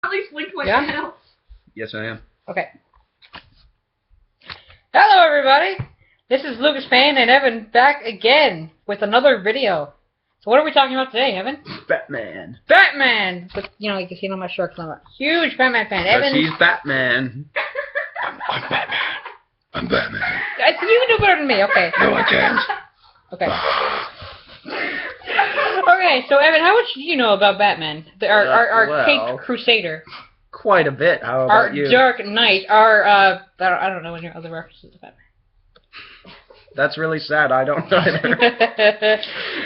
At least link my Yeah? channel. Yes, I am. Okay. Hello, everybody. This is Lucas Payne and Evan back again with another video. So what are we talking about today, Evan? Batman. Batman! But, you know, you can see it on my shirt because I'm a huge Batman fan. Evan, He's Batman. I'm Batman. I'm Batman. I think you can do better than me. Okay. No, I can't. Okay. Okay, so Evan, how much do you know about Batman? Our well, Caped Crusader. Quite a bit. How about Our you? Dark Knight. Our, I don't know any other references to Batman. That's really sad. I don't either.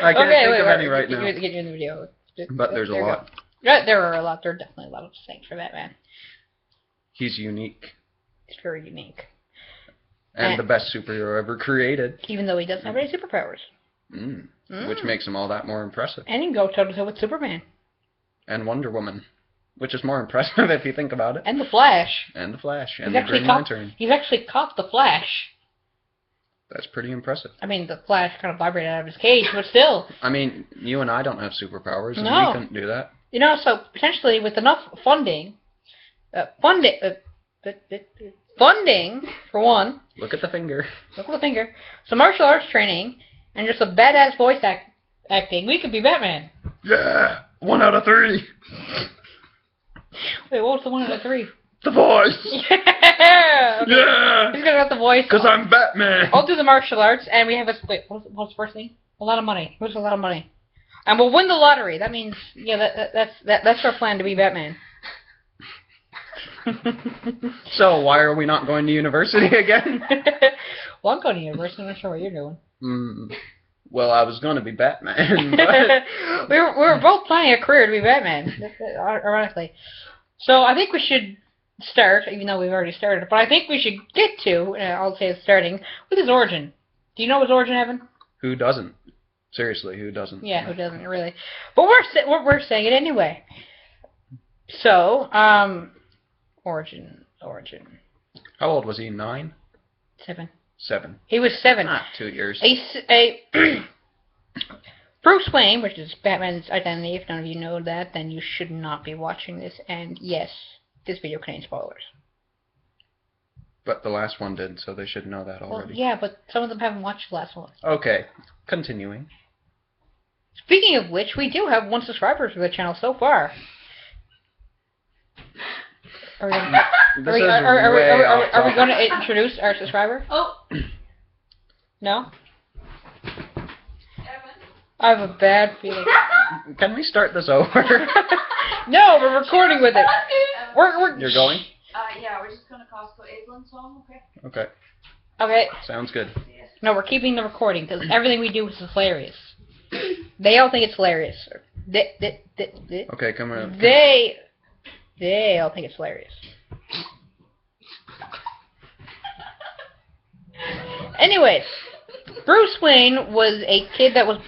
I can't think of any right now. Get you in the video. But there's a lot. Yeah, there are a lot. There are definitely a lot of things for Batman. He's unique. It's very unique. And the best superhero ever created. Even though he doesn't have any superpowers. Which makes him all that more impressive. And he can go toe-to-toe with Superman. And Wonder Woman. Which is more impressive if you think about it. And the Flash. And the Flash. And the Green Lantern. He's actually caught the Flash. That's pretty impressive. I mean, the Flash kind of vibrated out of his cage, but still. I mean, you and I don't have superpowers, and No. we couldn't do that. You know, so potentially with enough funding, funding for one. Look at the finger. Look at the finger. Some martial arts training and just some badass voice acting. We could be Batman. Yeah! 1 out of 3! Wait, what was the 1 out of 3? The voice! Yeah! Okay. Yeah! He's gonna get the voice. Because I'm Batman! I'll do the martial arts, and we have a... Wait, what's the first thing? A lot of money. What's a lot of money? And we'll win the lottery. That means, yeah, that's our plan to be Batman. So, why are we not going to university again? Well, I'm going to university. I'm not sure what you're doing. Well, I was going to be Batman, but... we were both planning a career to be Batman, ironically. So I think we should start, even though we've already started, but I think we should get to, I'll say starting, with his origin. Do you know his origin, Evan? Who doesn't? Seriously, who doesn't? Yeah, who doesn't, really. But we're saying it anyway. So, origin. How old was he? 9? 7. 7. He was 7. 2 years. Bruce Wayne, which is Batman's identity. If none of you know that, then you should not be watching this. And yes, this video contains spoilers. But the last one did, so they should know that already. Well, yeah, but some of them haven't watched the last one. Okay, continuing. Speaking of which, we do have 1 subscriber for the channel so far. Are we going to introduce our subscriber? Oh. No? I have a bad feeling. Can we start this over? No, we're recording with it. You're going? Yeah, we're just going to Costco Evelyn song, okay? Okay. Okay. Sounds good. No, we're keeping the recording because everything we do is hilarious. They all think it's hilarious. Okay, come on. They all think it's hilarious. Anyways, Bruce Wayne was a child that was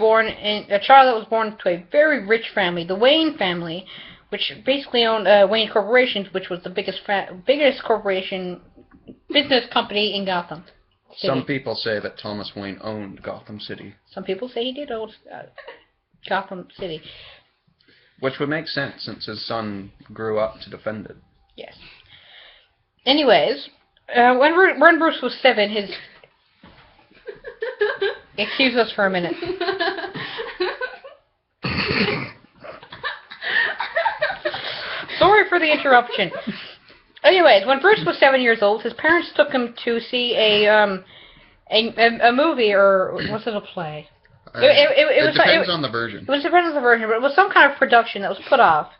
born to a very rich family, the Wayne family, which basically owned Wayne Corporation, which was the biggest corporation, business company in Gotham City. Some people say that Thomas Wayne owned Gotham City. Some people say he did own Gotham City. Which would make sense, since his son grew up to defend it. Yes. Anyways, when Bruce was 7, his... Excuse us for a minute. Sorry for the interruption. Anyways, when Bruce was 7 years old, his parents took him to see a movie, or was it a play? It depends on the version. It was depends on the version, but it was some kind of production that was put off.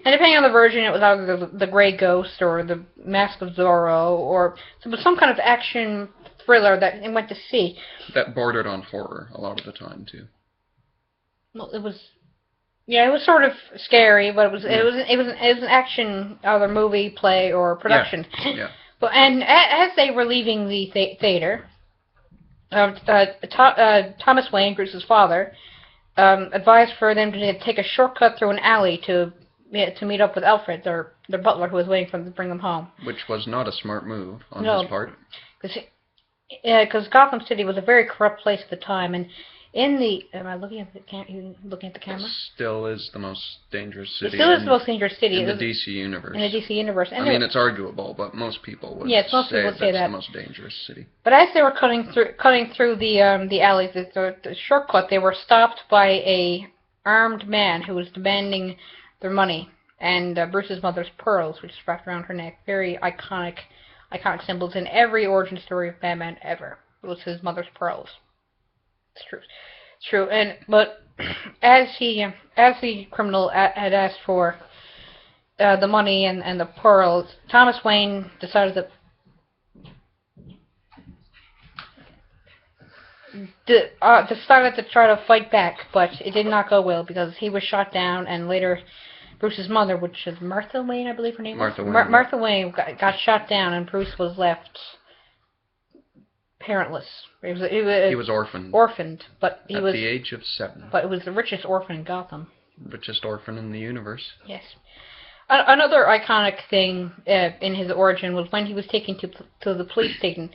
And depending on the version, it was either the Grey Ghost or the Mask of Zorro, or it was some kind of action thriller that they went to see. That bordered on horror a lot of the time too. Well, it was sort of scary, but it was an action, either movie, play, or production. Yeah. But and as they were leaving the theater, Thomas Wayne, Bruce's father, advised for them to take a shortcut through an alley to meet up with Alfred, their butler, who was waiting for them to bring them home. Which was not a smart move on his part. Because Gotham City was a very corrupt place at the time, and Am I looking at you looking at the camera? Still is the most dangerous It city. still is the most dangerous city in the It is- DC universe. in the DC universe. And I mean, it's arguable, but most people would Yes, most say people would say that's that. the most dangerous city. But as they were cutting through the alleys, the shortcut, they were stopped by a armed man who was demanding their money and Bruce's mother's pearls, which is wrapped around her neck. Very iconic symbols in every origin story of Batman ever. It was his mother's pearls. It's true. It's true. But as the criminal had asked for the money and the pearls, Thomas Wayne decided to try to fight back, but it did not go well because he was shot down, and later Bruce's mother, which is Martha Wayne, I believe her name was. Martha Wayne got shot down, and Bruce was left parentless. He was orphaned. Orphaned, but he was at the age of 7. But it was the richest orphan in Gotham. Richest orphan in the universe. Yes. Another iconic thing in his origin was when he was taken to the police station.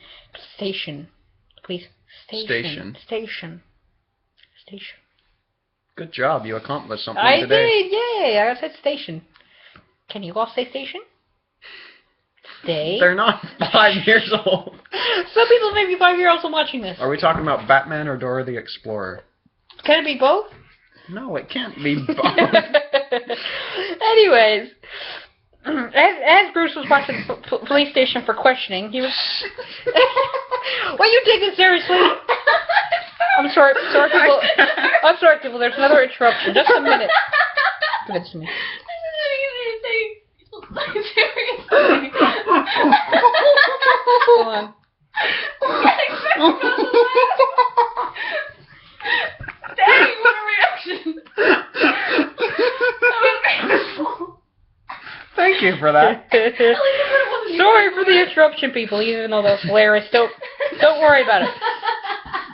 Good job, you accomplished something I today. did, yay! I said station. Can you all say station? Stay. They're not 5 years old. Some people may be 5 years old watching this. Are we talking about Batman or Dora the Explorer? Can it be both? No, it can't be both. Anyways, as Bruce was brought to the police station for questioning, he was... Well, you take this seriously? I'm sorry, people. I'm sorry, people. There's another interruption. Just a minute. Give it to me. Hold on. Dang, what a reaction! Thank you for that. Sorry for the interruption, people. Even though that's hilarious, don't worry about it.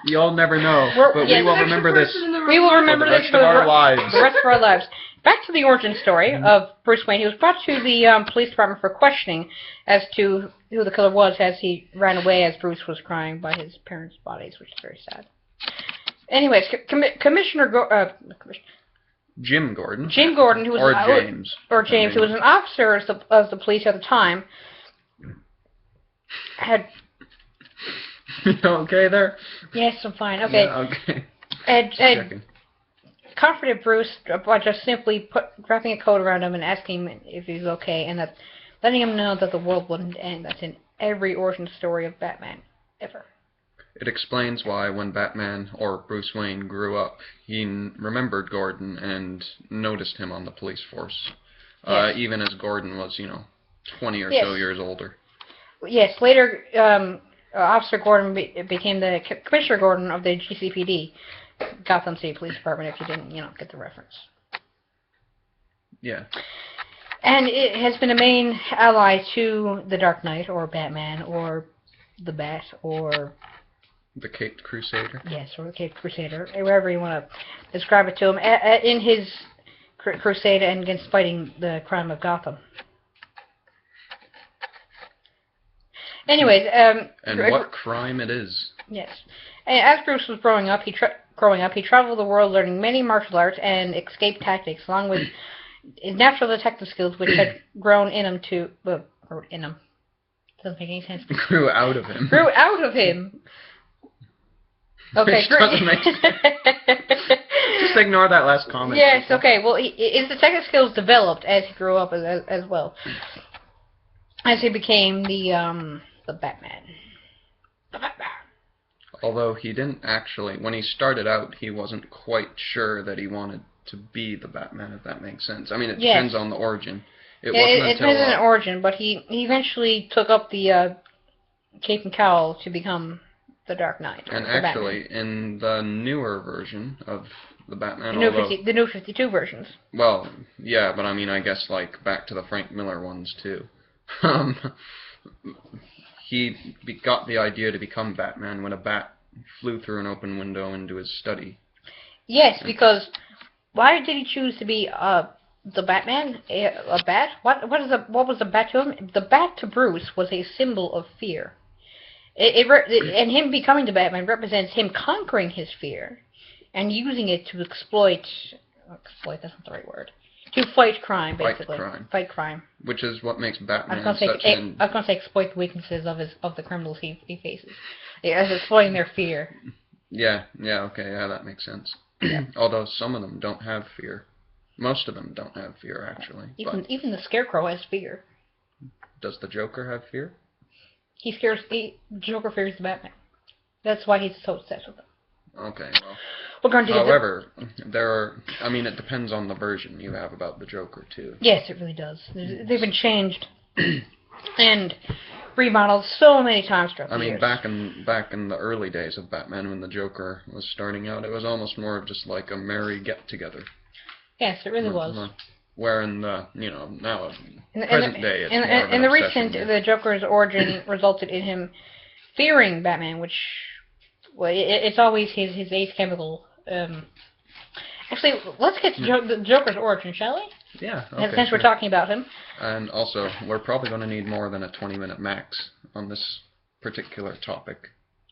You'll never know, but yes, we will remember this. We will remember for the this rest of our lives. The rest of our lives. Back to the origin story of Bruce Wayne. He was brought to the police department for questioning as to who the killer was as he ran away as Bruce was crying by his parents' bodies, which is very sad. Anyways, Jim Gordon. Jim Gordon, who was James, who was an officer of the police at the time, had. You okay there? Yes, I'm fine. Okay. Yeah, okay. Had comforted Bruce by just simply wrapping a coat around him and asking him if he's okay, and letting him know that the world wouldn't end. That's in every origin story of Batman ever. It explains why when Batman, or Bruce Wayne, grew up, he remembered Gordon and noticed him on the police force. Yes. Even as Gordon was, 20 or so years older. Yes, later Officer Gordon became the Commissioner Gordon of the GCPD, Gotham City Police Department, if you didn't, get the reference. Yeah. And it has been a main ally to the Dark Knight, or Batman, or the Bat, or... The Caped Crusader. Yes, or the Caped Crusader, wherever you want to describe it to him, in his crusade against fighting the crime of Gotham. Anyways, and what crime it is. Yes. And as Bruce was growing up, he traveled the world learning many martial arts and escape tactics, along with his natural detective skills, which had grown in him doesn't make any sense. Grew out of him. Grew out of him. Okay, great. Just ignore that last comment. Yes, okay. Well, his detective skills developed as he grew up as well. As he became the Batman. The Batman. Although he didn't actually, when he started out, he wasn't quite sure that he wanted to be the Batman, if that makes sense. I mean, it depends on the origin. It depends on the origin, but he eventually took up the cape and cowl to become the Dark Knight. And actually, in the newer version of the Batman, the new 52 versions. Well, yeah, but I mean, I guess like back to the Frank Miller ones too. He got the idea to become Batman when a bat flew through an open window into his study. Yes, because why did he choose to be the Batman? A bat? What was the bat to him? The bat to Bruce was a symbol of fear. And him becoming the Batman represents him conquering his fear and using it to exploit, that's not the right word, to fight crime, basically. Fight crime. Which is what makes Batman I was going to say exploit the weaknesses of the criminals he faces. Yeah, exploiting their fear. Yeah, that makes sense. Yeah. Although some of them don't have fear. Most of them don't have fear, actually. Even the Scarecrow has fear. Does the Joker have fear? Joker fears the Batman. That's why he's so obsessed with him. Okay, well. However, it depends on the version you have about the Joker, too. Yes, it really does. They've been changed and remodeled so many times throughout the years. back in the early days of Batman, when the Joker was starting out, it was almost more of just like a merry get-together. Yes, it really was. Where in the, now, present day, it's more of an in the obsession. the Joker's origin resulted in him fearing Batman, which, well, it's always his ace chemical. Actually, let's get to the Joker's origin, shall we? Yeah, okay. Since we're talking about him. And also, we're probably going to need more than a 20-minute max on this particular topic.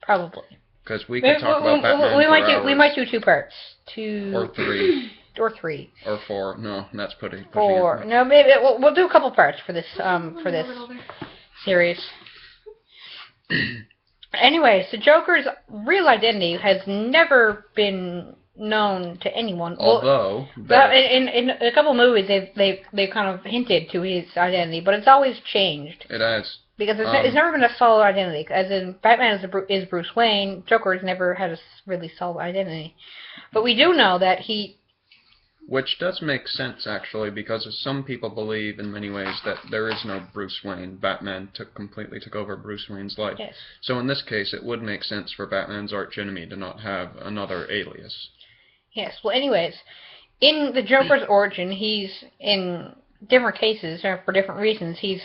Probably. Because we could talk about Batman we might do 2 parts. 2... Or 3. Or 3. Or 4. No, that's pushing 4. No, maybe we'll do a couple parts for this series. Anyways, the Joker's real identity has never been known to anyone. Although, in a couple movies, they've kind of hinted to his identity, but it's always changed. It has. Because it's never been a solid identity. As in, Batman is Bruce Wayne. Joker has never had a really solid identity. But we do know that he... Which does make sense, actually, because some people believe in many ways that there is no Bruce Wayne. Batman completely took over Bruce Wayne's life. Yes. So in this case, it would make sense for Batman's archenemy to not have another alias. Yes. Well, anyways, in the Joker's origin, he's, in different cases, or for different reasons, he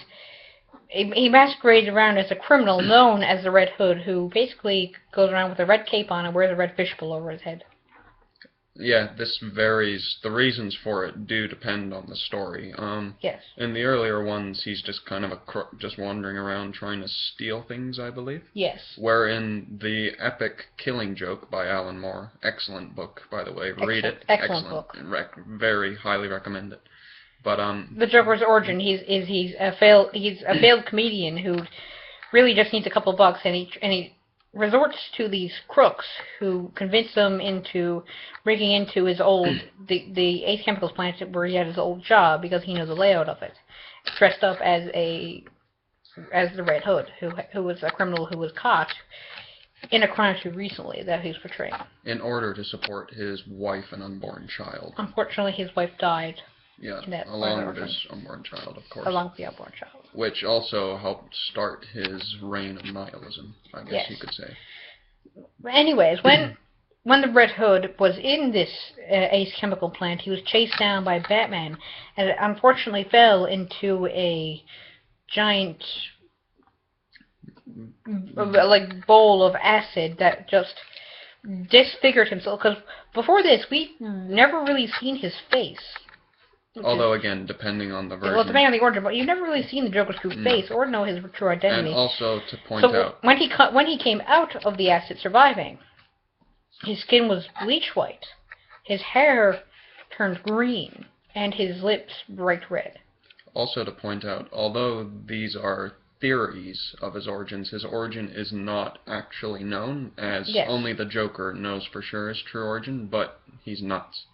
masquerades around as a criminal known as the Red Hood, who basically goes around with a red cape on and wears a red fishbowl over his head. Yeah, this varies. The reasons for it do depend on the story. Yes. In the earlier ones, he's just kind of a crook, just wandering around trying to steal things, I believe. Yes. Where in the epic Killing Joke by Alan Moore, excellent book, by the way, read it. Excellent book. Very highly recommend it. But the Joker's origin, he's a failed comedian who really just needs a couple bucks, and he resorts to these crooks who convince them into breaking into his the Ace Chemicals plant where he had his old job because he knows the layout of it, dressed up as the Red Hood, who was a criminal who was caught in a crime too recently that he was portraying. In order to support his wife and unborn child. Unfortunately, his wife died. Yeah, along with his unborn child, of course. Along with the unborn child. Which also helped start his reign of nihilism, I guess you could say. Anyways, when the Red Hood was in this Ace Chemical plant, he was chased down by Batman, and unfortunately fell into a giant bowl of acid that just disfigured himself. Because before this, we'd never really seen his face. Although, again, depending on the version. Well, depending on the origin, but you've never really seen the Joker's true face or know his true identity. And also, to point out... when he came out of the acid surviving, his skin was bleach white, his hair turned green, and his lips bright red. Also to point out, although these are theories of his origin is not actually known, as only the Joker knows for sure his true origin, but he's nuts.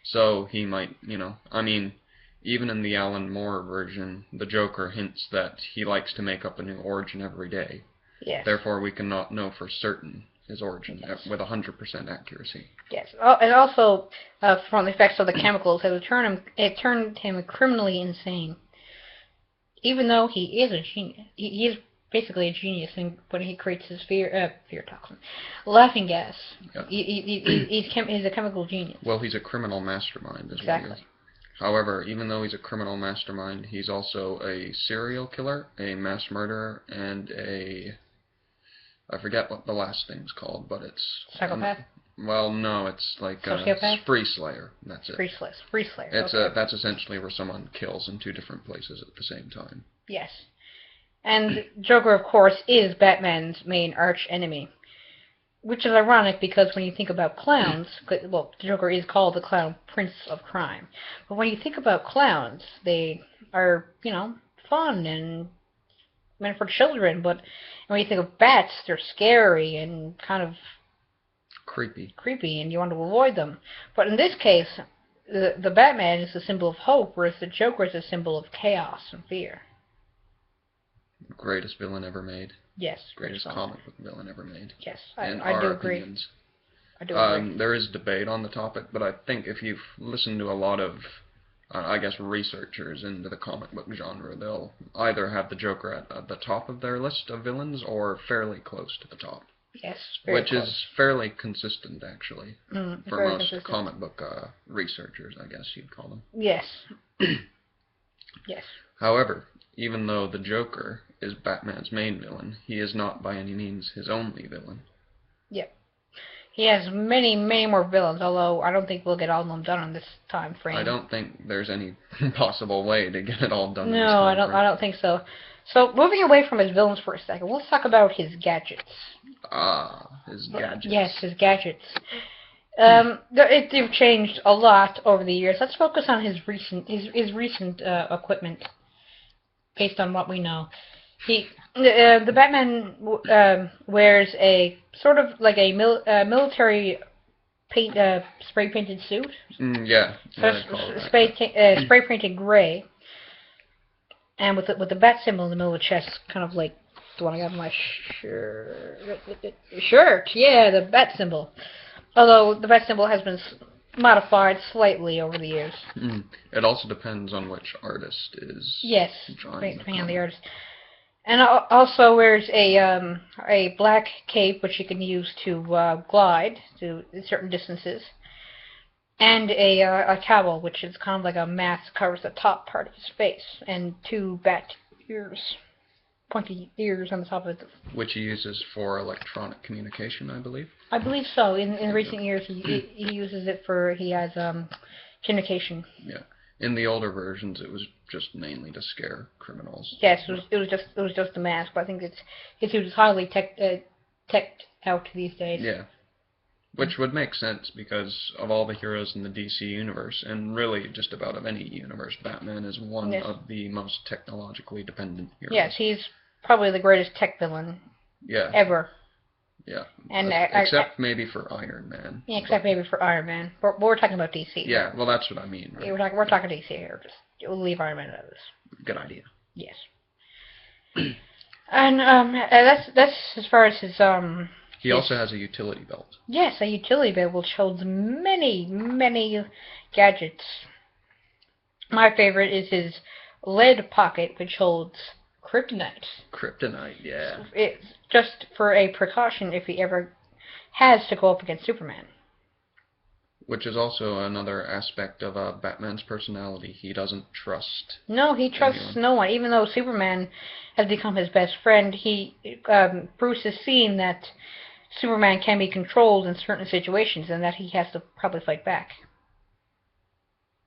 So he might, even in the Alan Moore version, the Joker hints that he likes to make up a new origin every day. Yes. Therefore, we cannot know for certain his origin with 100% accuracy. Yes. And also, from the effects of the chemicals, it turned him criminally insane. Even though he is a genius. He is basically a genius when he creates his fear toxin. Laughing gas. Yep. He's a chemical genius. Well, he's a criminal mastermind as well. Exactly. However, even though he's a criminal mastermind, he's also a serial killer, a mass murderer, and I forget what the last thing's called, but it's... Psychopath? Well, no, it's like Sociopath? Spree Slayer. That's it. Spree Slayer. That's essentially where someone kills in 2 different places at the same time. Yes. And Joker, of course, is Batman's main arch enemy. which is ironic because when you think about clowns, well, the Joker is called the Clown Prince of Crime. But when you think about clowns, they are, fun and meant for children. But when you think of bats, they're scary and kind of creepy, and you want to avoid them. But in this case, the Batman is a symbol of hope, whereas the Joker is a symbol of chaos and fear. Greatest villain ever made. Yes. Greatest comic book villain ever made. Yes, I do agree. Opinions. I do agree. There is debate on the topic, but I think if you've listened to a lot of, researchers into the comic book genre, they'll either have the Joker at the top of their list of villains or fairly close to the top. Yes, which close. Is fairly consistent, actually, for most consistent. comic book researchers, I guess you'd call them. Yes. Yes. However, even though the Joker is Batman's main villain, he is not by any means his only villain. Yep. He has many, many more villains, although I don't think we'll get all of them done in this time frame. I don't think there's any possible way to get it all done. No, I don't think so. So, moving away from his villains for a second, let's talk about his gadgets. His gadgets. Yes, his gadgets. They've changed a lot over the years. Let's focus on his recent equipment, based on what we know. The Batman wears a sort of like a military spray painted suit. Spray painted gray. And with the bat symbol in the middle of the chest, kind of like the one I got on my shirt. Yeah, the bat symbol. Although the bat symbol has been modified slightly over the years. It also depends on which artist is. Yes, depending on the artist. And also wears a black cape, which you can use to glide to certain distances. And a cowl, which is kind of like a mask, covers the top part of his face, and two bat ears, pointy ears on the top of it. Which he uses for electronic communication, I believe. I believe so. In recent years, he uses it for communication. Yeah. In the older versions, it was just mainly to scare criminals. Yes, it was just a mask. But I think it's highly teched out these days. Yeah. Which would make sense because of all the heroes in the DC universe, and really just about of any universe, Batman is one of the most technologically dependent heroes. Yes, he's probably the greatest tech villain ever. Yeah. And except maybe for Iron Man. Yeah, except maybe for Iron Man. But we're talking about DC. Yeah, well, that's what I mean. Right? Yeah, we're talking DC here. We'll leave Iron Man out of this. Good idea. Yes. And that's as far as his He also has a utility belt. Yes, a utility belt which holds many, many gadgets. My favorite is his lead pocket, which holds kryptonite. Kryptonite, yeah. It's just for a precaution if he ever has to go up against Superman. Which is also another aspect of Batman's personality. He doesn't trust. No, he trusts no one. Even though Superman has become his best friend, Bruce has seen that Superman can be controlled in certain situations and that he has to probably fight back.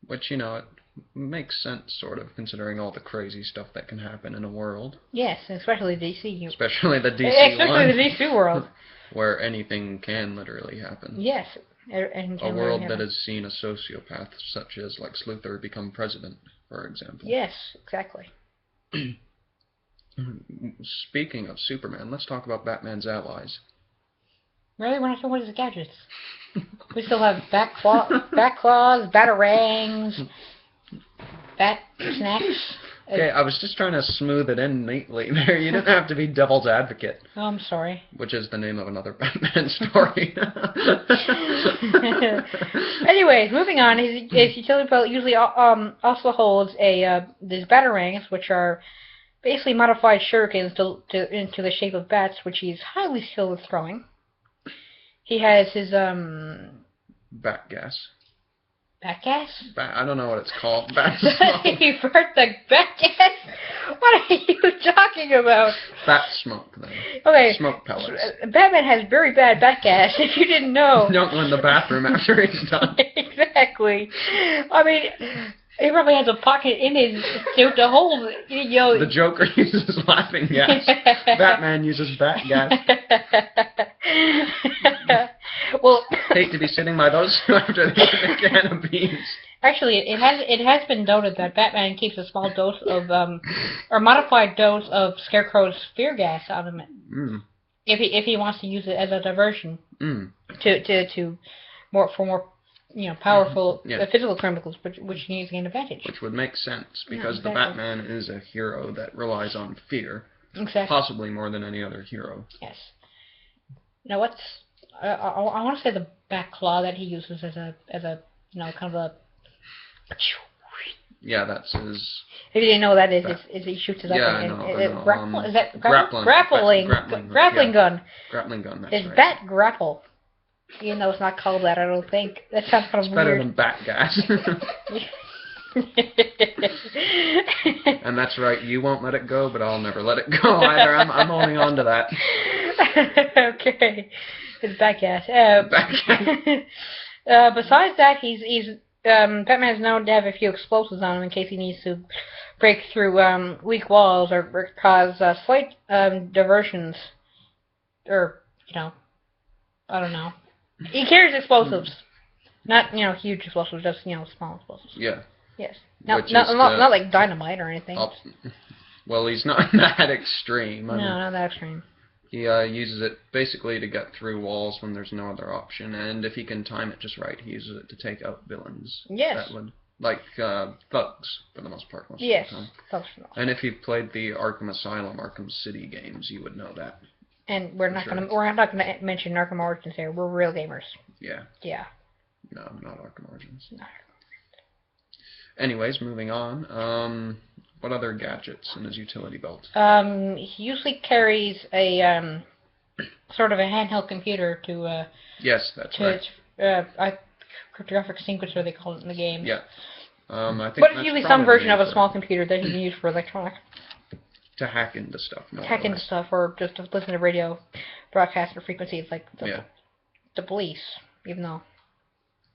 Which, it makes sense, sort of, considering all the crazy stuff that can happen in a world. Yes, especially DC. Especially the DC Especially the DC world. Where anything can literally happen. Yes. A world that has seen a sociopath such as Lex Luthor become president, for example. Yes, exactly. Speaking of Superman, let's talk about Batman's allies. Really? We're not talking about his gadgets. We still have bat claws, batarangs, bat snacks. Okay, I was just trying to smooth it in neatly there. You didn't have to be devil's advocate. Oh, I'm sorry. Which is the name of another Batman story. Anyways, moving on. His utility belt usually also holds these batarangs, which are basically modified shurikens into the shape of bats, which he's highly skilled with throwing. He has his bat gas. Bat gas? I don't know what it's called. Bat smoke. You've heard the bat gas? What are you talking about? Bat smoke, then. Okay. Smoke pellets. Batman has very bad bat gas, if you didn't know. Don't go in the bathroom after he's done. Exactly. I mean, He probably has a pocket in his suit to hold, The Joker uses laughing gas. Batman uses bat gas. Well, hate to be sitting by those two after they eat a can of beans. Actually, it has been noted that Batman keeps a small dose of or modified dose of Scarecrow's fear gas on him. If he wants to use it as a diversion to more powerful physical criminals, which he needs to gain advantage. Which would make sense because the Batman is a hero that relies on fear, exactly, possibly more than any other hero. Yes. Now what's I want to say the bat claw that he uses as a kind of a. Yeah, that's his. If you didn't know what that is, he shoots it up. Yeah, and, I know. Is that grappling gun? Grappling gun. That's it's right. bat grapple. Even though it's not called that, I don't think. That sounds kind of weird. Better than bat gas. And that's right. You won't let it go, but I'll never let it go either. I'm holding on to that. Okay, it's bat gas. Bat gas. Besides that, Batman is known to have a few explosives on him in case he needs to break through weak walls or cause slight diversions, or I don't know. He carries explosives, not huge explosives, just small explosives. Yeah. Yes. Not like dynamite or anything. Well, he's not that extreme. No, not that extreme. He uses it basically to get through walls when there's no other option, and if he can time it just right, he uses it to take out villains. Yes. That would, like thugs, for the most part. Yes. Of the time. Thugs. And if you've played the Arkham Asylum, Arkham City games, you would know that. And we're not gonna mention Arkham Origins here. We're real gamers. Yeah. Yeah. No, not Arkham Origins. No. Anyways, moving on. What other gadgets in his utility belt? He usually carries a sort of a handheld computer to. Yes, that's right. Cryptographic sequencer they call it in the game. Yeah. I think. But it's usually some version of a small computer that he can use for electronic. To hack into stuff. Hack into stuff, or just to listen to radio broadcasts or frequencies like the police, even though.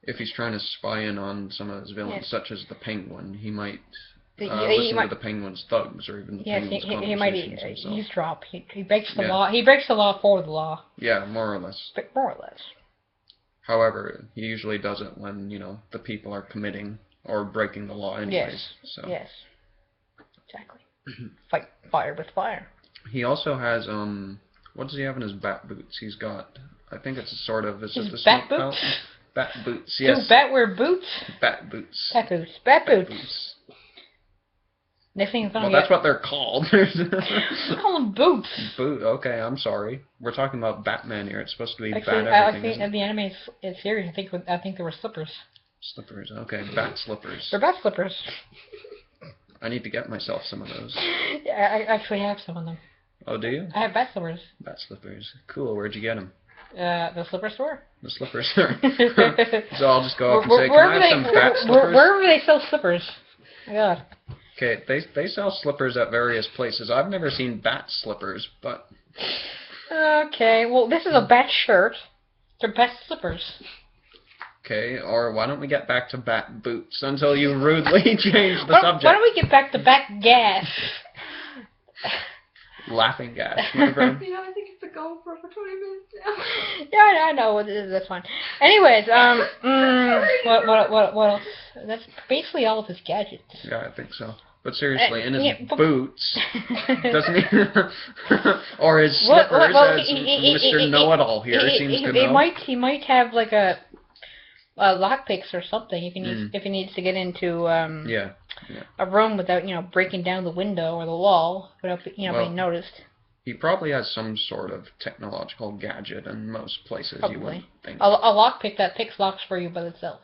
If he's trying to spy in on some of his villains, such as the Penguin, he might listen to the Penguin's thugs, or even the Penguin's conversations he might himself. eavesdrop. He breaks the law. He breaks the law for the law. Yeah, more or less. But more or less. However, he usually does it when the people are committing or breaking the law anyways. Yes. So. Yes. Exactly. Fight fire with fire. He also has what does he have in his bat boots? He's got, I think it's a sort of, is it the bat smoke boots? Belt? Bat boots, yes. Do bat wear boots? Bat boots. Bat boots. Bat boots. Next thing that's what they're called. I call them boots. Okay, I'm sorry. We're talking about Batman here. It's supposed to be actually, bat everything. I think in the anime series, I think there were slippers. Slippers. Okay, bat slippers. They're bat slippers. I need to get myself some of those. Yeah, I actually have some of them. Oh, do you? I have bat slippers. Bat slippers. Cool. Where'd you get them? The slipper store. The slipper store. So I'll just go up and say, can I have some bat slippers? Wherever they sell slippers. Oh my God. Okay, they sell slippers at various places. I've never seen bat slippers, but... Okay, well, this is a bat shirt. They're bat slippers. Okay, or why don't we get back to bat boots until you rudely change the subject? Why don't we get back to bat gas? Laughing gas, my friend. I think it's been going for 20 minutes now. Yeah, I know. That's fine. Anyways, what else? That's basically all of his gadgets. Yeah, I think so. But seriously, in his boots, doesn't he? Or his slippers, as Mr. Know-It-all here seems to know. He might have like a lockpicks or something if he needs to get into a room without breaking down the window or the wall without being noticed. He probably has some sort of technological gadget in most places. Probably. You wouldn't think. A lockpick that picks locks for you by itself.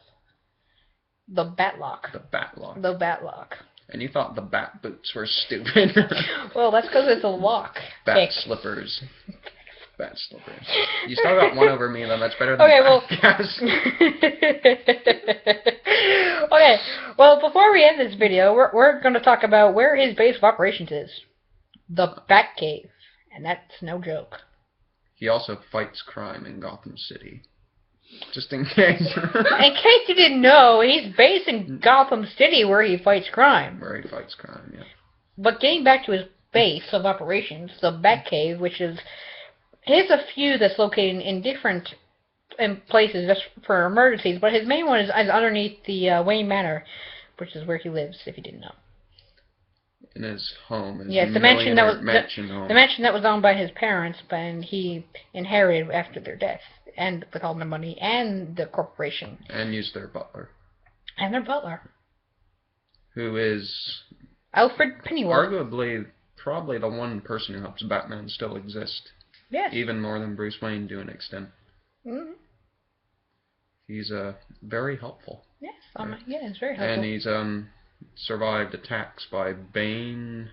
The bat lock. The bat lock. The bat lock. And you thought the bat boots were stupid. Well, that's because it's a lock. Bat slippers. Bat slippers. You still got one over me, though. That's better than gas. Okay, well, before we end this video, we're going to talk about where his base of operations is. The Batcave. And that's no joke. He also fights crime in Gotham City. Just in case. In case you didn't know, he's based in Gotham City where he fights crime. Where he fights crime, yeah. But getting back to his base of operations, the Batcave, which is... He has a few that's located in different places just for emergencies, but his main one is underneath the Wayne Manor, which is where he lives, if you didn't know. In his home, his the mansion that was home. The mansion that was owned by his parents, and he inherited after their death, and with all their money and the corporation. And used their butler. And their butler. Who is Alfred Pennyworth. Arguably, probably the one person who helps Batman still exist. Yes. Even more than Bruce Wayne to an extent. Mm-hmm. He's very helpful. Yes, yeah, it's very helpful. And he's survived attacks by Bane.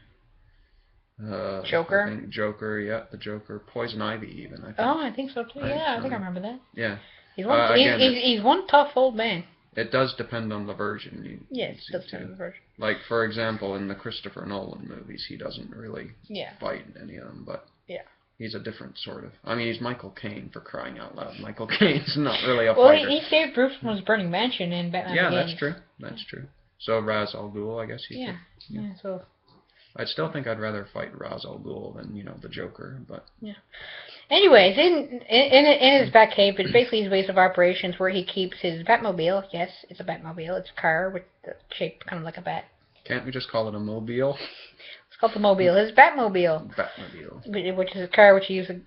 Joker. I think Joker, yeah, the Joker. Poison Ivy, even. I think. Oh, I think so too. I think I remember that. Yeah. He's one tough old man. It does depend on the version. Yes, it does depend on the version. Like, for example, in the Christopher Nolan movies, he doesn't really fight in any of them, but he's a different sort of... I mean, he's Michael Caine, for crying out loud. Michael Caine's not really a fighter. Well, he saved Bruce from his burning mansion in Batman Begins. Yeah, that's true. That's true. So Ra's al Ghul, I guess you could... Yeah, so... I'd still think I'd rather fight Ra's al Ghul than, the Joker, but... Yeah. Anyways, in his Batcave, it's basically his base of operations where he keeps his Batmobile. Yes, it's a Batmobile. It's a car with the shape kind of like a bat. Can't we just call it a mobile? It's called the Mobile. His Batmobile. Batmobile. Which is a car which he uses,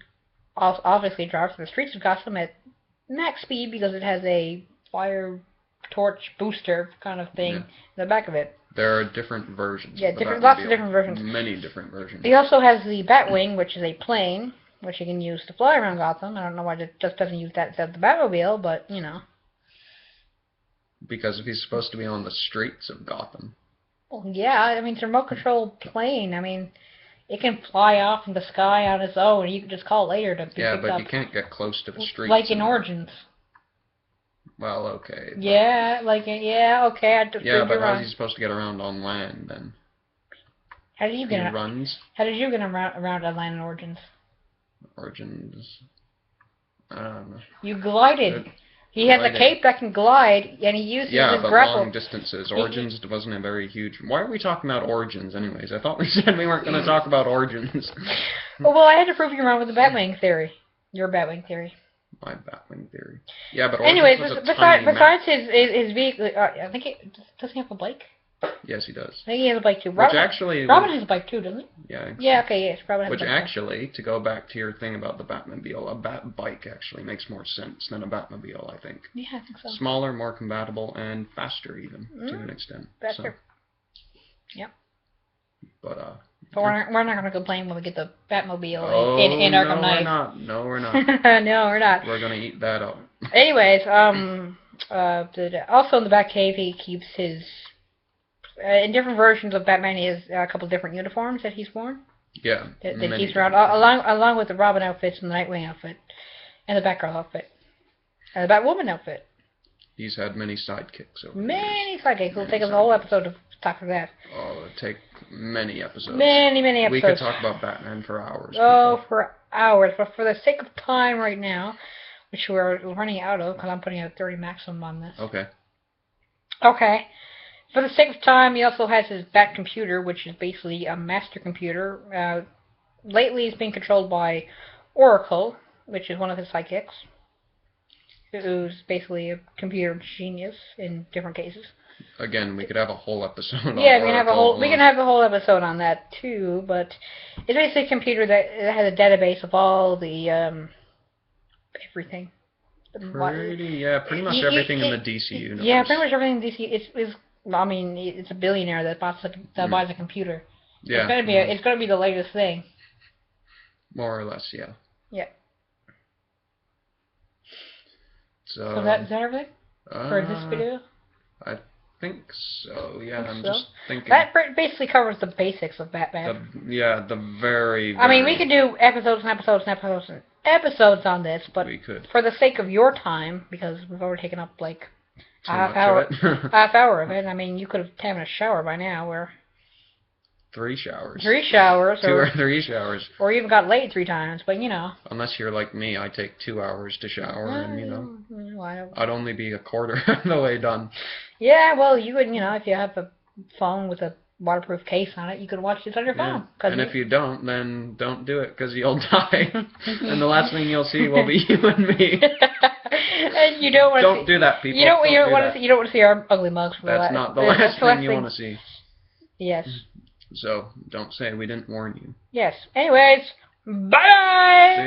obviously drives through the streets of Gotham at max speed because it has a fire torch booster kind of thing in the back of it. There are different versions. Yeah, lots of different versions. Many different versions. He also has the Batwing, which is a plane, which he can use to fly around Gotham. I don't know why it just doesn't use that instead of the Batmobile, but, Because if he's supposed to be on the streets of Gotham. Well, yeah, I mean, it's a remote-controlled plane. I mean, it can fly off in the sky on its own, and you can just call it later to be picked up. Yeah, but you can't get close to the streets. Like in Origins. Well, okay. Yeah, okay. Yeah, but how's he supposed to get around on land, then? How did you get around? He runs. How did you get around on land in Origins? I don't know. You glided. He has a cape that can glide, and he uses his grapple. Yeah, but long distances. Origins wasn't a very huge... Why are we talking about Origins, anyways? I thought we said we weren't going to talk about Origins. Well, I had to prove you wrnong with the Batwing theory. Your Batwing theory. My Batwing theory. Yeah, but Anyways, Origins besides his vehicle, I think doesn't he have a bike? Yes, he does. I think he has a bike too. Robin has a bike too, doesn't he? Yeah. Yeah, okay, yes, Robin has a bike. Which actually, to go back to your thing about the Batmobile, a Bat bike actually makes more sense than a Batmobile, I think. Yeah, I think so. Smaller, more compatible, and faster even, to an extent. Faster. So. Yep. But we're not going to complain when we get the Batmobile in Arkham Knight. No, we're not. No, we're not. We're going to eat that up. Anyways, also in the Batcave, he keeps his... in different versions of Batman, he has a couple of different uniforms that he's worn. Yeah. That keeps around, along with the Robin outfits and the Nightwing outfit, and the Batgirl outfit, and the Batwoman outfit. He's had many sidekicks over Many sidekicks. It'll take us a whole episode to talk about that. Oh, it'll take many episodes. Many episodes. We could talk about Batman for hours. Oh, for hours. But for the sake of time right now, which we're running out of, because I'm putting a 30 maximum on this. Okay. Okay. For the sake of time, he also has his Bat computer, which is basically a master computer. Lately, it's been controlled by Oracle, which is one of his sidekicks, who's basically a computer genius in different cases. Again, we could have a whole episode on we can have a whole episode on that too, but it's basically a computer that has a database of all the everything. Pretty much everything in the DC universe. Yeah, pretty much everything in DC. It's a billionaire that buys a computer. Yeah. It's gonna be the latest thing. More or less, yeah. Yeah. So is that everything for this video? I think so. Yeah, I'm just thinking. That basically covers the basics of Batman. The very. I mean, we could do episodes and episodes and episodes and episodes on this, but we could. For the sake of your time, because we've already taken up like half hour of it. I mean, you could have taken a shower by now. 3 showers. 3 showers. 2 or 3 showers. Or even got laid 3 times, but you know. Unless you're like me, I take 2 hours to shower, and you know, Well, I'd only be a quarter of the way done. Yeah, well, you would, you know, if you have a phone with a waterproof case on it, you could watch this on your phone. And if you don't, then don't do it, because you'll die. And the last thing you'll see will be you and me. And you don't want to Don't do that, people. You don't want to see our ugly mugs. That's not the last thing you want to see. Yes. So, don't say we didn't warn you. Yes. Anyways, bye!